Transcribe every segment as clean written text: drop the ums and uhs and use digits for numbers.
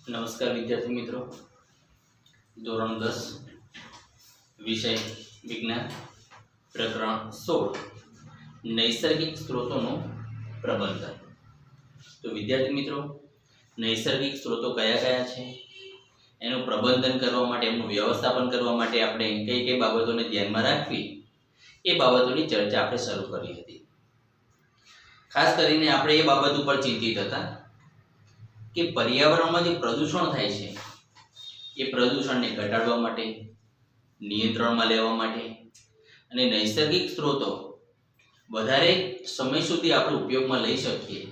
નમસ્કાર વિદ્યાર્થી મિત્રો, ધોરણ 10 વિષય વિજ્ઞાન પ્રકરણ 16 નૈસર્ગિક સ્ત્રોતોનું પ્રબંધન। તો વિદ્યાર્થી મિત્રો, નૈસર્ગિક સ્ત્રોતો કયા કયા છે, એનું પ્રબંધન કરવા માટે, એનું વ્યવસ્થાપન કરવા માટે આપણે કઈ કઈ બાબતોને ધ્યાનમાં રાખવી એ બાબતોની ચર્ચા આપણે શરૂ કરી હતી। ખાસ કરીને આપણે એ બાબત ઉપર ચિંતિત હતા કે પર્યાવરણમાં જે પ્રદૂષણ થાય છે એ પ્રદૂષણને ઘટાડવા માટે, નિયંત્રણમાં લેવા માટે અને નૈસર્ગિક સ્ત્રોતો વધારે સમય સુધી આપણે ઉપયોગમાં લઈ શકીએ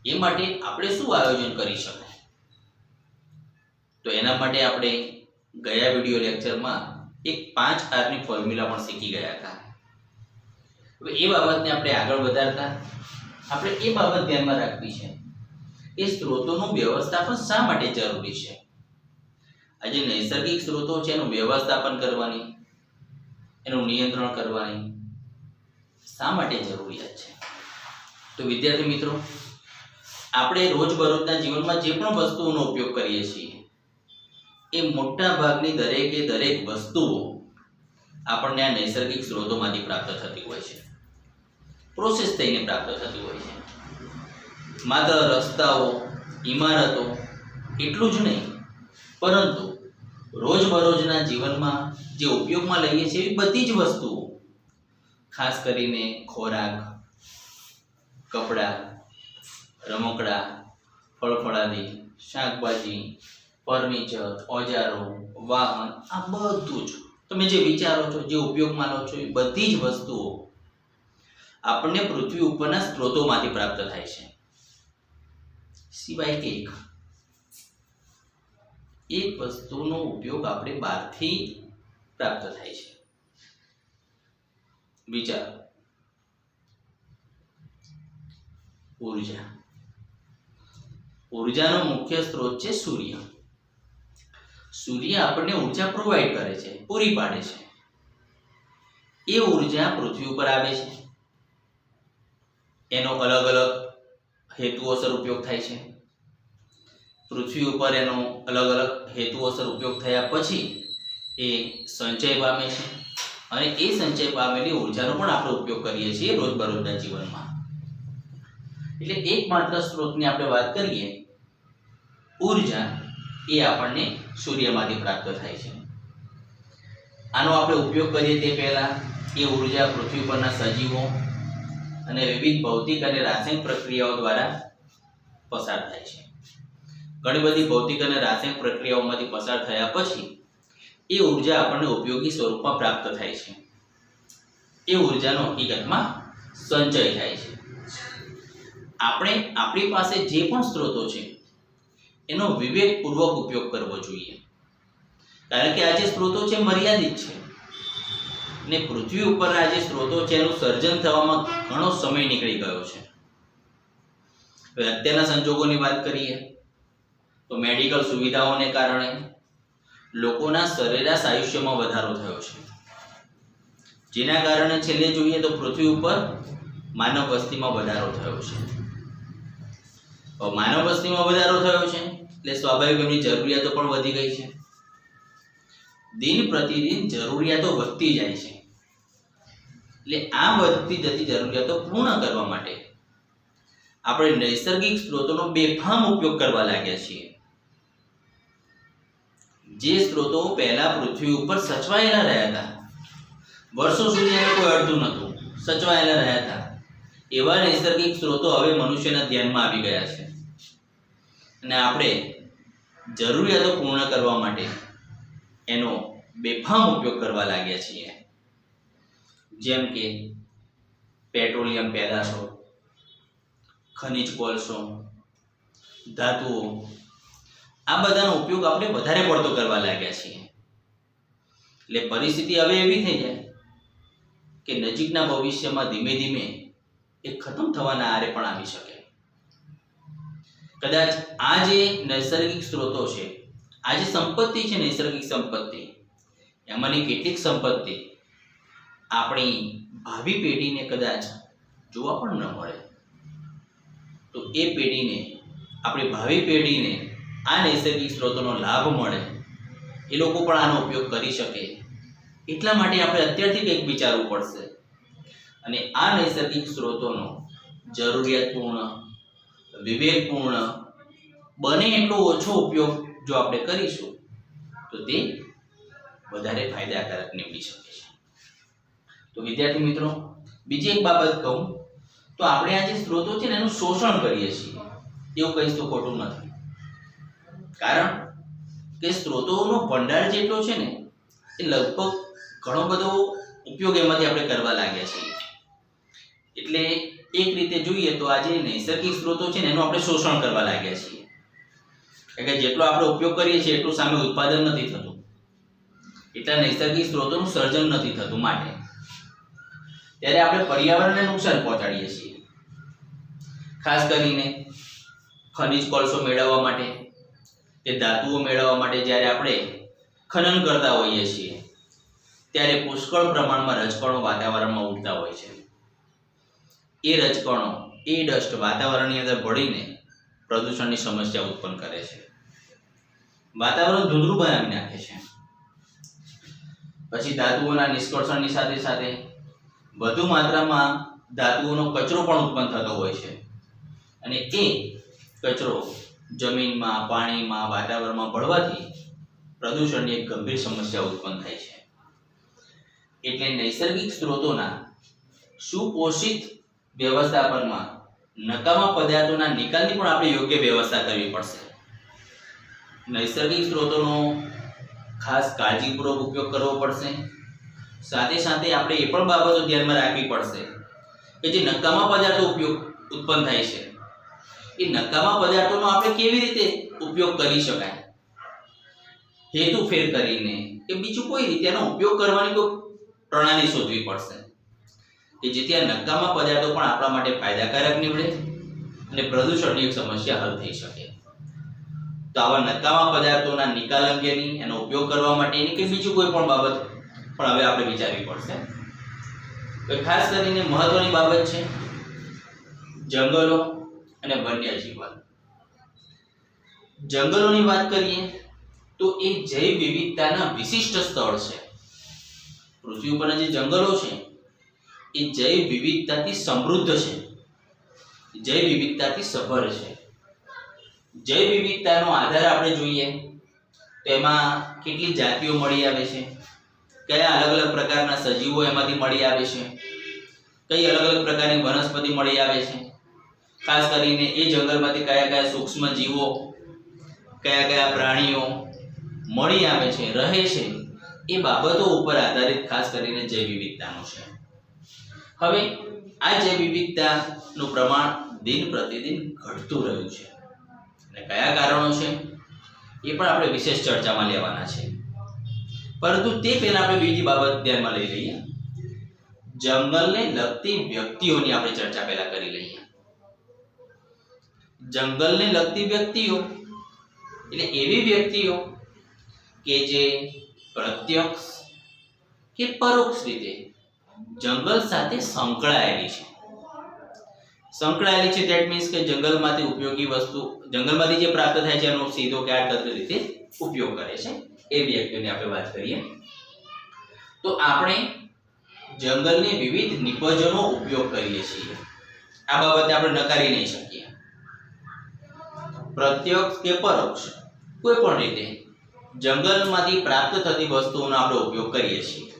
એ માટે આપણે શું આયોજન કરી શકાય। તો એના માટે આપણે ગયા વિડિયો લેક્ચરમાં એક 5 Rની ફોર્મ્યુલા પણ શીખી ગયા હતા। હવે એ બાબતને આપણે આગળ વધારતા આપણે એ બાબત ધ્યાનમાં રાખવી છે એ સ્ત્રોતોનું વ્યવસ્થાપન શા માટે જરૂરી છે। આ જે નૈસર્ગિક સ્ત્રોતો છે એનું વ્યવસ્થાપન કરવાની, એનું નિયંત્રણ કરવાની શા માટે જરૂરિયાત છે। તો વિદ્યાર્થી મિત્રો, આપણે રોજબરોજના જીવનમાં જે પણ વસ્તુઓનો ઉપયોગ કરીએ છીએ એ મોટા ભાગની દરેક વસ્તુઓ આપણને આ નૈસર્ગિક સ્ત્રોતોમાંથી પ્રાપ્ત થતી હોય છે, પ્રોસેસ થઈને પ્રાપ્ત થતી હોય છે। માત્ર રસ્તાઓ, ઇમારતો એટલું જ નહીં, પરંતુ રોજબરોજના જીવનમાં જે ઉપયોગમાં લઈએ છીએ એવી બધી જ વસ્તુઓ, ખાસ કરીને ખોરાક, કપડાં, રમકડાં, ફળફળાદી, શાકભાજી, ફર્નિચર, ઓજારો, વાહન, આ બધું જ તમે જે વિચારો છો, જે ઉપયોગમાં લો છો એ બધી જ વસ્તુઓ આપણને પૃથ્વી ઉપરના સ્ત્રોતોમાંથી પ્રાપ્ત થાય છે, સિવાય કે એક વસ્તુનો ઉપયોગ આપણે બહારથી પ્રાપ્ત થાય છે। વિચારો, ઉર્જાનો મુખ્ય સ્ત્રોત છે સૂર્ય। સૂર્ય આપણને ઉર્જા પ્રોવાઈડ કરે છે, પૂરી પાડે છે। એ ઉર્જા પૃથ્વી ઉપર આવે છે, એનો અલગ અલગ હેતુઓસર ઉપયોગ થાય છે। પૃથ્વી ઉપર એનો અલગ અલગ હેતુઓસર ઉપયોગ થયા પછી એ સંચય પામે છે અને એ સંચય પામેલી ઉર્જાનો પણ આપણે ઉપયોગ કરીએ છીએ રોજબરોજના જીવનમાં। એટલે એકમાત્ર સ્ત્રોતની આપણે વાત કરીએ, ઉર્જા, એ આપણને સૂર્યમાંથી પ્રાપ્ત થાય છે। આનો આપણે ઉપયોગ કરીએ તે પહેલા એ ઉર્જા પૃથ્વી પરના સજીવો અને વિવિધ ભૌતિક અને રાસાયણિક પ્રક્રિયાઓ દ્વારા પસાર થાય છે। ઘણી બધી ભૌતિક અને રાસાયણિક પ્રક્રિયાઓમાંથી પસાર થયા પછી એ ઉર્જા આપણને ઉપયોગી સ્વરૂપમાં પ્રાપ્ત થાય છે। એ ઉર્જાનો હકીકતમાં સંચય થાય છે। આપણે આપણી પાસે જે પણ સ્ત્રોતો છે એનો વિવેકપૂર્વક ઉપયોગ કરવો જોઈએ, કારણ કે આ જે સ્ત્રોતો છે મર્યાદિત છે ને પૃથ્વી ઉપર આ જે સ્ત્રોતો છે એનું સર્જન થવામાં ઘણો સમય નીકળી ગયો છે। હવે અત્યારના સંજોગોની વાત કરીએ તો મેડિકલ સુવિધાઓને કારણે લોકોના સરેરાશ આયુષ્યમાં વધારો થયો છે, જેના કારણે છેલ્લે જોઈએ તો પૃથ્વી ઉપર માનવ વસ્તીમાં વધારો થયો છે। માનવ વસ્તીમાં વધારો થયો છે એટલે સ્વાભાવિક એમની જરૂરિયાતો પણ વધી ગઈ છે। દિન પ્રતિદિન જરૂરિયાતો વધતી જાય છે, એટલે આ વધતી જતી જરૂરિયાતો પૂર્ણ કરવા માટે આપણે નૈસર્ગિક સ્ત્રોતોનો બેફામ ઉપયોગ કરવા લાગ્યા છીએ। જે સ્ત્રોતો પહેલા પૃથ્વી ઉપર સચવાયેલા રહ્યા હતા, વર્ષો સુધી એને કોઈ અડતું નહોતું, સચવાયેલા રહ્યા હતા, એવા નૈસર્ગિક સ્ત્રોતો હવે મનુષ્યના ધ્યાનમાં આવી ગયા છે અને આપણે જરૂરિયાતો પૂર્ણ કરવા માટે એનો બેફામ ઉપયોગ કરવા લાગ્યા છીએ। જેમ કે પેટ્રોલિયમ પેદાશો, ખનિજ કોલસો, ધાતુઓ, આ બધાનો ઉપયોગ આપણે વધારે પડતો કરવા લાગ્યા છીએ। એટલે પરિસ્થિતિ હવે એવી થઈ જાય કે નજીકના ભવિષ્યમાં ધીમે ધીમે એ ખતમ થવાના આરે પણ આવી શકે। કદાચ આ જે નૈસર્ગિક સ્ત્રોતો છે, આ જે સંપત્તિ છે, નૈસર્ગિક સંપત્તિ, એમાંની કેટલીક સંપત્તિ આપણી ભાવિ પેઢીને કદાચ જોવા પણ ન મળે, તો એ પેઢીને, આપણી ભાવિ પેઢીને આ નૈસર્ગિક સ્ત્રોતોનો લાભ મળે, એ લોકો પણ આનો ઉપયોગ કરી શકે, એટલા માટે આપણે અત્યારથી કંઈક વિચારવું પડશે. અને આ નૈસર્ગિક સ્ત્રોતોનો જરૂરિયાતપૂર્ણ, વિવેકપૂર્ણ, બને એટલો ઓછો ઉપયોગ જો આપણે કરીશું તો તે વધારે ફાયદાકારક નીવડી શકે છે. તો વિદ્યાર્થી મિત્રો, બીજી એક બાબત કહું તો આપણે આ જે સ્ત્રોતો છે ને એનું શોષણ કરીએ છીએ એવું કહીશ તો ખોટું નથી. કારણ કે સ્ત્રોતોનો ભંડાર જેટલો છે ને એ લગભગ ઘણો બધો ઉપયોગ એમાંથી આપણે કરવા લાગ્યા છીએ. એટલે એક રીતે જોઈએ તો આ જે નૈસર્ગિક સ્ત્રોતો છે ને એનું આપણે શોષણ કરવા લાગ્યા છીએ. કે જેટલો આપણે ઉપયોગ કરીએ છીએ એટલું સામે ઉત્પાદન નથી થતું, એટલા નૈસર્ગિક સ્ત્રોતોનું સર્જન નથી થતું. માટે ત્યારે આપણે પર્યાવરણને નુકસાન પહોંચાડીએ છીએ. ખાસ કરીને ખનિજ કોલસો મેળવવા માટે કે ધાતુઓ મેળવવા માટે જ્યારે આપણે ખનન કરતા હોઈએ છીએ ત્યારે પુષ્કળ પ્રમાણમાં રજકણો વાતાવરણમાં ઉડતા હોય છે. એ રજકણો, એ ડસ્ટ વાતાવરણની અંદર ભળીને પ્રદૂષણની સમસ્યા ઉત્પન્ન કરે છે, વાતાવરણ ધૂંધળું બનાવી નાખે છે. પછી ધાતુઓના નિષ્કર્ષણની સાથે સાથે વધુ માત્રામાં ધાતુઓનો કચરો પણ ઉત્પન્ન થતો હોય છે. અને એ કચરો જમીનમાં, પાણીમાં, વાતાવરણમાં ભળવાથી પ્રદૂષણની એક ગંભીર સમસ્યા ઉત્પન્ન થાય છે. એટલે નૈસર્ગિક સ્ત્રોતોના સુપોષિત વ્યવસ્થાપનમાં નકામા પદાર્થોના નિકાલની પણ આપણે યોગ્ય વ્યવસ્થા કરવી પડશે. નૈસર્ગિક સ્ત્રોતોનો ખાસ કાળજીપૂર્વક ઉપયોગ કરવો પડશે. સાથે સાથે આપણે એ પણ બાબતો ધ્યાનમાં રાખવી પડશે કે જે નકામા પદાર્થો ઉત્પન્ન થાય છે એ નકામા પદાર્થોનો આપણે કેવી રીતે ઉપયોગ કરી શકાય, હેતુફેર કરીને કે બીજું કોઈ રીતે એનો ઉપયોગ કરવાની કોઈ પ્રણાલી શોધવી પડશે કે જેથી આ નકામા પદાર્થો પણ આપણા માટે ફાયદાકારક નીવડે અને પ્રદૂષણની એક સમસ્યા હલ થઈ શકે. તો આવા નકામા પદાર્થોના નિકાલ અંગેની, એનો ઉપયોગ કરવા માટેની કે બીજું કોઈ પણ બાબત પણ હવે આપણે વિચારવી પડશે. તો ખાસ કરીને મહત્વની બાબત છે જંગલો અને વન્યજીવન. જંગલોની વાત કરીએ તો એ જૈવ વિવિધતાના વિશિષ્ટ સ્થળ છે. પૃથ્વી ઉપરના જે જંગલો છે એ જૈવ વિવિધતાથી સમૃદ્ધ છે, જૈવ વિવિધતાથી સભર છે. જૈવ વિવિધતાનો આધાર આપણે જોઈએ તો એમાં કેટલી જાતિઓ મળી આવે છે, કયા અલગ અલગ પ્રકારના સજીવો એમાંથી મળી આવે છે, કઈ અલગ અલગ પ્રકારની વનસ્પતિ મળી આવે છે, ખાસ કરીને એ જંગલમાંથી કયા કયા સૂક્ષ્મ જીવો, કયા કયા પ્રાણીઓ મળી આવે છે, રહે છે, એ બાબતો ઉપર આધારિત ખાસ કરીને જૈવ વિવિધતાનું છે. હવે આ જૈવ વિવિધતાનું પ્રમાણ દિન પ્રતિદિન ઘટતું રહ્યું છે અને કયા કારણો છે એ પણ આપણે વિશેષ ચર્ચામાં લેવાના છે. પરંતુ તે પહેલા આપણે બીજી બાબત ધ્યાનમાં લઈ લઈએ. જંગલને લગતી વ્યક્તિઓની આપણે ચર્ચા પહેલા કરી લઈએ. જંગલને લગતી વ્યક્તિઓ એટલે એવી વ્યક્તિઓ કે જે પ્રત્યક્ષ કે પરોક્ષ રીતે જંગલ સાથે સંકળાયેલી છે. સંકળાયેલી છે ધેટ મીન્સ કે જંગલમાંથી ઉપયોગી વસ્તુ, જંગલમાંથી જે પ્રાપ્ત થાય છે એનો સીધો કે આડકતરી રીતે ઉપયોગ કરે છે, એ વ્યક્તિઓની આપણે વાત કરીએ તો આપણે જંગલની વિવિધ નિપજોનો ઉપયોગ કરીએ છીએ. આ બાબતે આપણે નકારી નહીં શકીએ. પ્રત્યક્ષ કે પરોક્ષ કોઈ પણ રીતે જંગલમાંથી પ્રાપ્ત થતી વસ્તુઓનો આપણે ઉપયોગ કરીએ છીએ.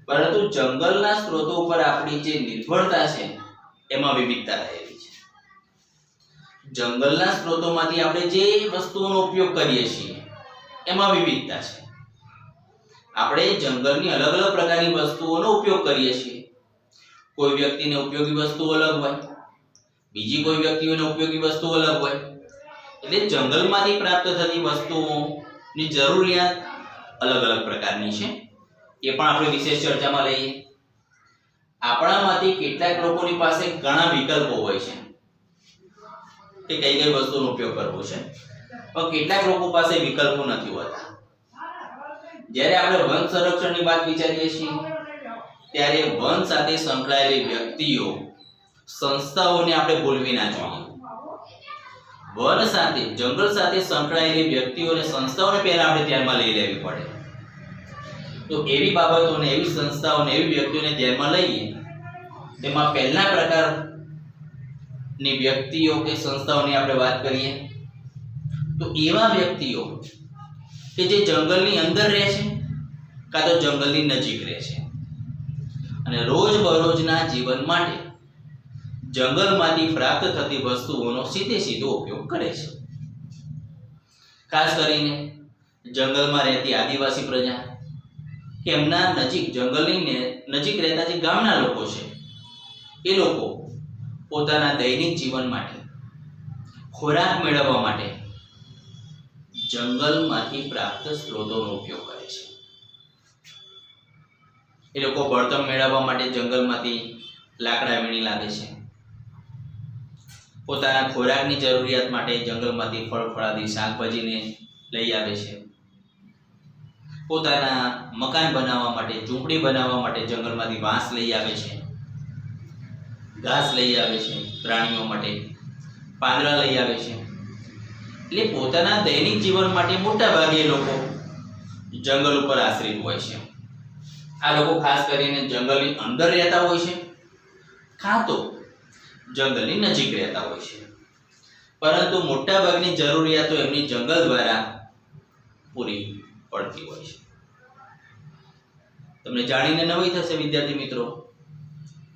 પરંતુ જંગલના સ્ત્રોતો ઉપર આપણી જે નિર્ભરતા છે એમાં વિવિધતા રહેલી છે. જંગલના સ્ત્રોતોમાંથી આપણે જે વસ્તુઓનો ઉપયોગ કરીએ છીએ એમાં વિવિધતા છે. આપણે જંગલની અલગ અલગ પ્રકારની વસ્તુઓનો ઉપયોગ કરીએ છીએ. કોઈ વ્યક્તિને ઉપયોગી વસ્તુ અલગ હોય, બીજી કોઈ વ્યક્તિઓને ઉપયોગી વસ્તુ અલગ હોય. એટલે જંગલમાંથી પ્રાપ્ત થતી વસ્તુઓની જરૂરિયાત અલગ અલગ પ્રકારની છે. એ પણ આપણે વિશેષ ચર્ચામાં લઈએ. આપણામાંથી કેટલાક લોકોની પાસે ઘણા વિકલ્પો હોય છે કે કઈ કઈ વસ્તુનો ઉપયોગ કરવો છે, પણ કેટલાક લોકો પાસે વિકલ્પો નથી હોતા. જ્યારે આપણે વન સંરક્ષણની વાત વિચારીએ છીએ ત્યારે વન સાથે સંકળાયેલી વ્યક્તિઓ, સંસ્થાઓને આપણે ભૂલવી ના જોઈએ. વન સાથે, જંગલ સાથે સંકળાયેલી વ્યક્તિઓ અને સંસ્થાઓને પહેલા આપણે ધ્યાનમાં લઈ લેવી પડે. તો એવી બાબતોને, એવી સંસ્થાઓને, એવી વ્યક્તિઓને ધ્યાનમાં લઈએ. તેમાં પહેલા પ્રકારની વ્યક્તિઓ કે સંસ્થાઓની આપણે વાત કરીએ તો એવા વ્યક્તિઓ કે જે જંગલની અંદર રહે છે કાં તો જંગલની નજીક રહે છે અને રોજબરોજના જીવન માટે જંગલમાંથી પ્રાપ્ત થતી વસ્તુઓનો સીધો ઉપયોગ કરે છે. ખાસ કરીને જંગલમાં રહેતી આદિવાસી પ્રજા કે એમના નજીક, જંગલની નજીક રહેતા જે ગામના લોકો છે, એ લોકો પોતાના દૈનિક જીવન માટે, ખોરાક મેળવવા માટે જંગલમાંથી પ્રાપ્ત સ્ત્રોતોનો ઉપયોગ કરે છે. એ લોકો બળતણ મેળવવા માટે જંગલમાંથી લાકડા વીણી લાવે છે. પોતાના ખોરાકની જરૂરિયાત માટે જંગલમાંથી ફળફળાદી શાકભાજીને લઈ આવે છે. પોતાના મકાન બનાવવા માટે, ઝૂંપડી બનાવવા માટે જંગલમાંથી વાંસ લઈ આવે છે, ઘાસ લઈ આવે છે, પ્રાણીઓ માટે પાંદડા લઈ આવે છે. એટલે પોતાના દૈનિક જીવન માટે મોટા ભાગે લોકો જંગલ ઉપર આશ્રિત હોય છે. આ લોકો ખાસ કરીને જંગલની અંદર રહેતા હોય છે કાં તો જંગલની નજીક રહેતા હોય છે, પરંતુ મોટા ભાગની જરૂરિયાતો એમની જંગલ દ્વારા પૂરી પડતી હોય છે. તમને જાણીને નવાઈ થશે વિદ્યાર્થી મિત્રો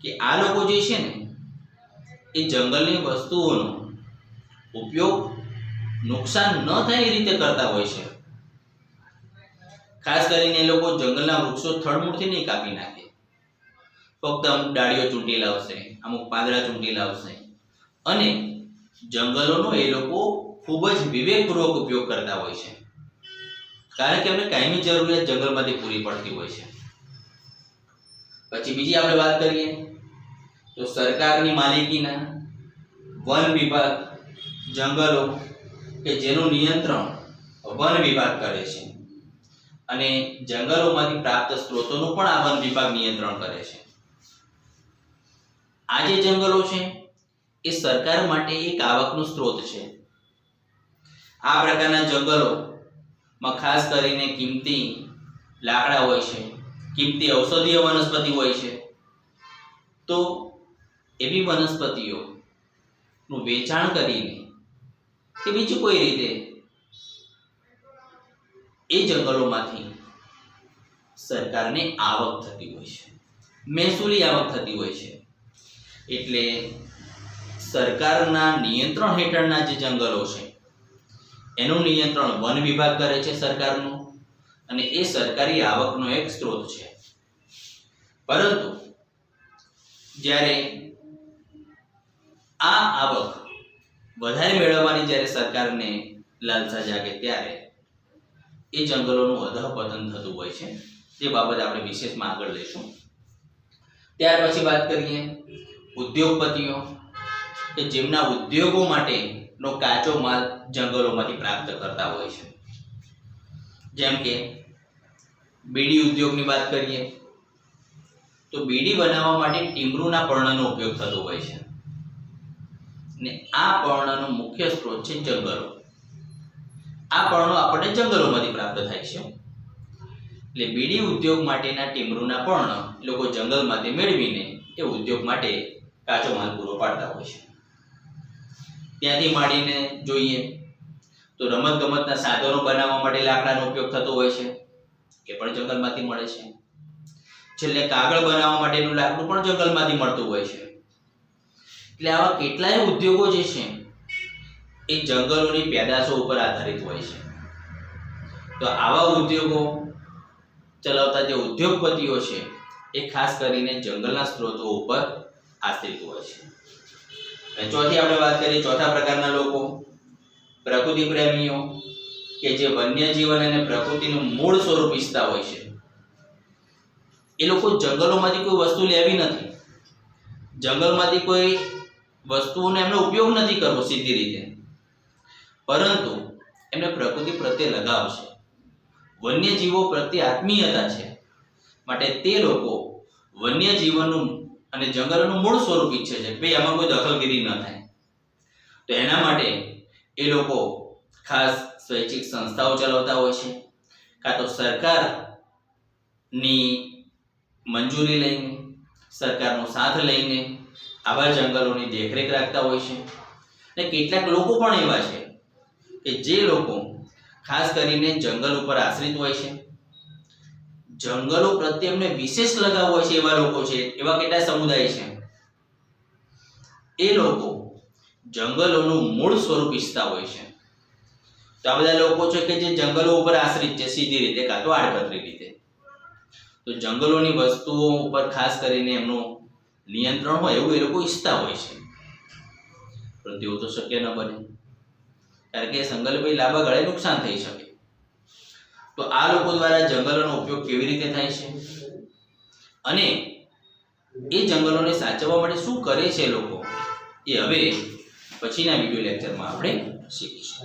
કે આ લોકો જે છે ને એ જંગલની વસ્તુઓનો ઉપયોગ નુકસાન ન થાય એ રીતે કરતા હોય છે. ખાસ કરીને એ લોકો જંગલના વૃક્ષો થડમૂળથી નહીં કાપી નાખે, ફક્ત અમુક ડાળીઓ ચૂંટી લાવશે, અમુક પાંદડા ચૂંટી લાવશે અને જંગલોનો એ લોકો ખૂબ જ વિવેકપૂર્વક ઉપયોગ કરતા હોય છે, કારણ કે એમને કાયમી જરૂરિયાત જંગલમાંથી પૂરી પડતી હોય છે. પછી બીજી આપણે વાત કરીએ તો સરકારની માલિકીના વન વિભાગ જંગલો કે જેનું નિયંત્રણ વન વિભાગ કરે છે અને જંગલોમાંથી પ્રાપ્ત સ્ત્રોતોનું પણ આ વન વિભાગ નિયંત્રણ કરે છે. આ જે જંગલો છે એ સરકાર માટે એક આવકનો સ્ત્રોત છે. આ પ્રકારના જંગલોમાં ખાસ કરીને કિંમતી લાકડા હોય છે, કિંમતી ઔષધીય વનસ્પતિ હોય છે. તો એવી વનસ્પતિઓનું વેચાણ કરીને કે બીજી કોઈ રીતે એ જંગલોમાંથી સરકારને આવક થતી હોય છે, મહેસૂલી આવક થતી હોય છે. એટલે સરકારના નિયંત્રણ હેઠળના જે જંગલો છે એનું નિયંત્રણ વન વિભાગ કરે છે સરકારનું, અને એ સરકારી આવકનો એક સ્ત્રોત છે. પરંતુ જ્યારે આ આવક વધારે મેળવવાની જ્યારે સરકારને લાલસા જાગે ત્યારે એ જંગલોનું અધઃપતન થતું હોય છે. તે બાબત આપણે વિશેષમાં આગળ લઈશું. ત્યાર પછી વાત કરીએ ઉદ્યોગપતિઓ કે જેમના ઉદ્યોગો માટેનો કાચો માલ જંગલોમાંથી પ્રાપ્ત કરતા હોય છે. જેમ કે બીડી ઉદ્યોગની વાત કરીએ તો બીડી બનાવવા માટે ટીમરૂના પર્ણનો ઉપયોગ થતો હોય છે ને આ પર્ણનો મુખ્ય સ્ત્રોત છે જંગલો. આ પર્ણો આપણને જંગલોમાંથી પ્રાપ્ત થાય છે. એટલે બીડી ઉદ્યોગ માટેના ટીમરૂના પર્ણ લોકો જંગલમાંથી મેળવીને એ ઉદ્યોગ માટે કાચો માલ પૂરો પાડતા હોય છે. ત્યાંથી માંડીને જોઈએ તો રમતગમતના સાધનો બનાવવા માટે લાકડાનો ઉપયોગ થતો હોય છે, એ પણ જંગલમાંથી મળે છે. છેલ્લે કાગળ બનાવવા માટેનું લાકડું પણ જંગલમાંથી મળતું હોય છે. એટલે આવા કેટલાય ઉદ્યોગો જે છે એ જંગલોની પેદાશો ઉપર આધારિત હોય છે. તો આવા ઉદ્યોગો ચલાવતા જે ઉદ્યોગપતિઓ છે એ ખાસ કરીને જંગલના સ્ત્રોતો ઉપર આશ્રિત હોય છે. અને ચોથી આપણે વાત કરીએ, ચોથા પ્રકારના લોકો પ્રકૃતિ પ્રેમીઓ કે જે વન્ય જીવન અને પ્રકૃતિનું મૂળ સ્વરૂપ ઈચ્છતા હોય છે. એ લોકો જંગલોમાંથી કોઈ વસ્તુ લેવી નથી, જંગલમાંથી કોઈ વસ્તુઓનો એમનો ઉપયોગ નથી કરવો સીધી રીતે, પરંતુ એમને પ્રકૃતિ પ્રત્યે લગાવ છે, વન્યજીવો પ્રત્યે આત્મીયતા છે. માટે તે લોકો વન્યજીવનનું અને જંગલોનું મૂળ સ્વરૂપ ઈચ્છે છે કે ભાઈ આમાં કોઈ દખલગીરી ન થાય. તો એના માટે એ લોકો ખાસ સ્વૈચ્છિક સંસ્થાઓ ચલાવતા હોય છે, કાં તો સરકારની મંજૂરી લઈને, સરકારનો સાથ લઈને આવા જંગલોની દેખરેખ રાખતા હોય છે. અને કેટલાક લોકો પણ એવા છે કે જે લોકો ખાસ કરીને જંગલ ઉપર આશ્રિત હોય છે, જંગલો પ્રત્યે એમને વિશેષ લગાવ હોય છે. એવા લોકો છે, એવા કેટલા સમુદાય છે, એ લોકો જંગલોનું મૂળ સ્વરૂપ ઈચ્છતા હોય છે. તો આ બધા લોકો છે કે જે જંગલો ઉપર આશ્રિત છે, સીધી રીતે કાં તો આડકતરી રીતે. તો જંગલોની વસ્તુઓ ઉપર ખાસ કરીને એમનું નિયંત્રણ હોય એવું એ લોકો ઈચ્છતા હોય છે. પરંતુ એવું તો શક્ય ન બને, કારણ કે જંગલ ભાઈ લાંબા ગાળે નુકસાન થઈ શકે. તો આ લોકો દ્વારા જંગલોનો ઉપયોગ કેવી રીતે થાય છે અને એ જંગલોને સાચવવા માટે શું કરે છે લોકો, એ હવે પછીના વિડિયો લેક્ચરમાં આપણે શીખીશું.